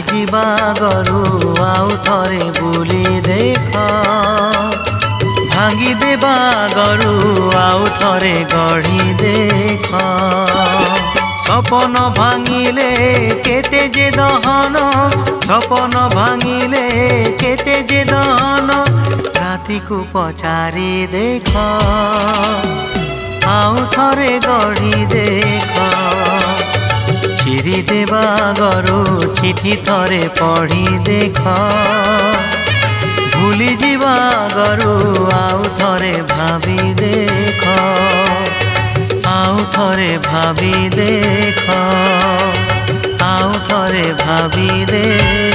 ଯିବା ଆଗରୁ ଆଉ ଥରେ ବୁଲି ଦେଖ, ଭାଙ୍ଗି ଦେବା ଆଗରୁ ଆଉ ଥରେ ଗଢ଼ି ଦେଖ। ସପନ ଭାଙ୍ଗିଲେ କେତେ ଯେ ଦହନ, ସପନ ଭାଙ୍ଗିଲେ କେତେ ଯେ ଦହନ, ରାତିକୁ ପଚାରି ଦେଖ, ଆଉ ଥରେ ଗଢ଼ି ଦେଖ। ଚିରି ଦେବା ଆଗରୁ ଚିଠି ଥରେ ପଢ଼ି ଦେଖ, ଭୁଲି ଯିବା ଆଗରୁ ଆଉ ଥରେ ଭାବି ଦେଖ, ଆଉ ଥରେ ଭାବି ଦେଖ, ଆଉ ଥରେ ଭାବି ଦେଖ।